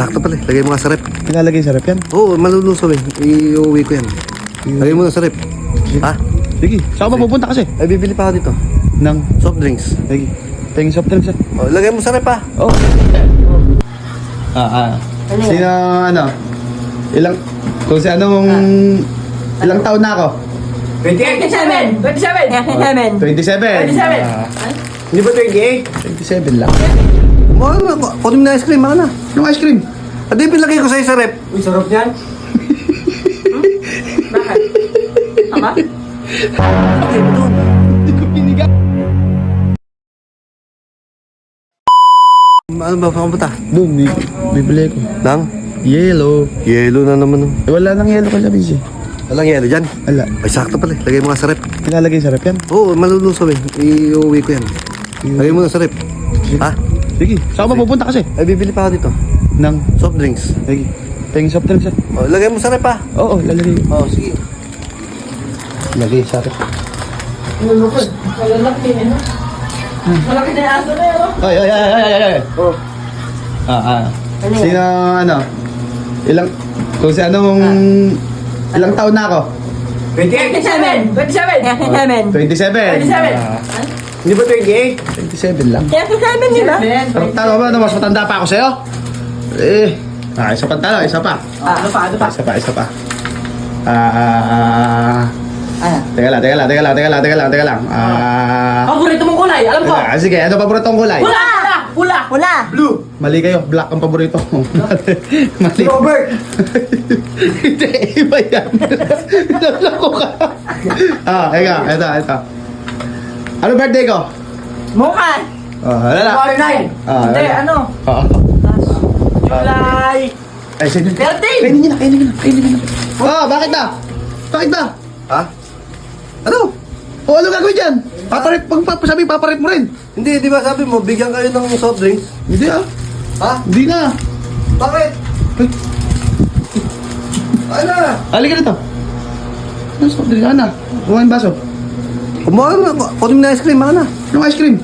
Sakto pala eh. Lagay mo nga sa rep. Nilalagay sa rep yan? Oo, malulusaw eh. Iuwi ko yan. Lagay mo na sa rep. Ha? Sige, saan ka mapupunta kasi? Ay, bibili pa ako dito. Ng Soft drinks. Sige, tingin soft drinks. Oh, lagay mo sa rep ha. Oh. Sino, ano? Ilang, kung si anong, ilang taon na ako? 27! 27! 27. 27. Hindi ba 28? 27 lang. Mahal na. Kunin mo na ice cream. Mahal na. Yung ice cream? Adi, pinlagay ko sa'yo sa rep. Uy, sarap yan. Bakit? Tama? Lagay mo doon. Hindi ko piniga. Ano ba? Pakapunta? Doon, bibili ko. Nang? Yellow. Yellow na naman. Oh. Eh, wala nang yellow ka labis eh. Walang yellow dyan. Wala. Ay, sakto pala eh. Lagay mo nga sa rep. Nilalagay sa rep yan? Oo, malulusaw eh. Iuwi ko yan. Lagay mo na sa rep. Ha? Sige, saan ka mapupunta kasi? Ay, bibili pa ako dito. Ng Soft drinks. Sige, tingin soft drinks. Oh, lagay mo sa rep ha. Oo, lalagay. Oh, sige. Lagay sa rep. Nulukod. Malalaki din, no? Malaki na yung aso na yun, no? Ay. Oh. Sino, ano? Ilang, kung si anong, ilang taon na ako? 27! 27! 27. 27! Hindi ba 28? 27 lang. 27 nila? Tama ba na mas matanda pa ako sa'yo? Eh, isa pa talo, isa pa. Ano pa? Isa pa. Teka lang. Paborito mong kulay, alam ko! Sige, ano paboritong kulay? Pula! Blue. Mali kayo, black ang paborito ko. Mali. Robert. Hindi, iba yan. Nalako ka. Ito. Ano birthday ko? Mukha! Wala. Hindi, ano? July! Ay, sige. 13! Kainin niyo na. Bakit na? Ha? Ano? Ano gagawin dyan? Sabi, paparit mo rin. Hindi, di ba sabi mo, bigyan kayo ng soft drinks? Hindi ah. Ha? Hindi na. Bakit? Ano? Halika rito. Ano sa pagdali? Ana, kumain baso. Kumuha na. Kunin mo na ice cream. Mahal na. Yung ice cream.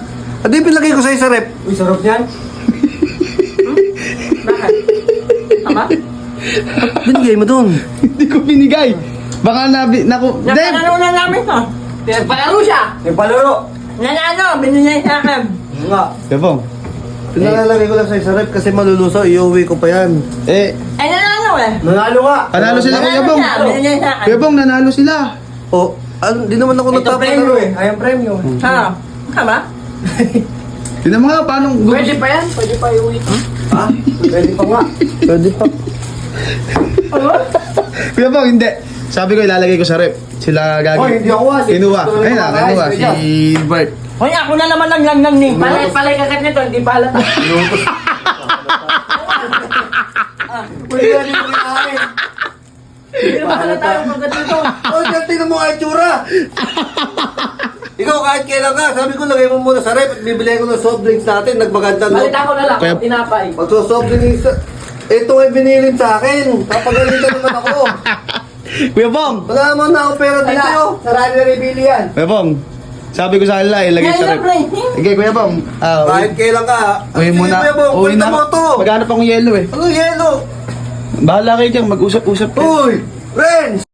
Adi, pinlagay ko sa'yo sa rep. Uy, sarap yan. Bakit? Tama? Binigay mo doon. Hindi ko binigay. Baka naku. Napalaro na namin to. Pinagpalaro siya. Nagpalaro. Nanalo, binigay sa akin. Nga. Kapong. Pinalalagay ko lang sa'yo sa rep kasi malulusaw. Iuwi ko pa yan. Ay, nanalo eh. Nanalo ka. Panalo sila Kuya Bong. siya, binigay sa akin. Kuya Bong, nanalo sila. O, di naman ako nagpapalaro eh. Ayang premyo. Ha? Tama? Tignan mo nga, paano? Pwede pa yan? Pwede pa iuwi ko. Ha? Pwede pa nga. Pwede pa. Ano? Kuya Bong, hindi. Sabi ko, ilalagay ko sa rep. Sila gagawin. Oy, hindi ako Kinuha. Ayun na, kinuha. Si Bert. Hoy, ako na naman ang lang ni. Palay kagat nito, hindi pa halata. Pwede na din mo kinain. Hindi pa halata yung kagat nito. O, dyan, tingnan mo nga yung tsura. Ikaw, kahit kailan ka, sabi ko, lagay mo muna sa rep at bibili ko ng soft drinks natin. Nagbaganda no? Balita ko na lang, Kaya- tinapay. Magso-soft drinks. Ito ay binilin sa akin. Papagalitan naman ako. Kuya Bong. Wala naman na ako pera dito. Sarado na rebili yan. Kuya Bong. Sabi ko sa kanila, ilagay sa rep. Sige, Kuya Bong. Kahit kailan ka. Uwi Sige, muna. Kuya Bong, Uwi kwenta na. mo to. Maghanap akong yellow eh. Ano yelo? Bahala kayo dyan, mag-usap-usap kayo. Uy! Friends!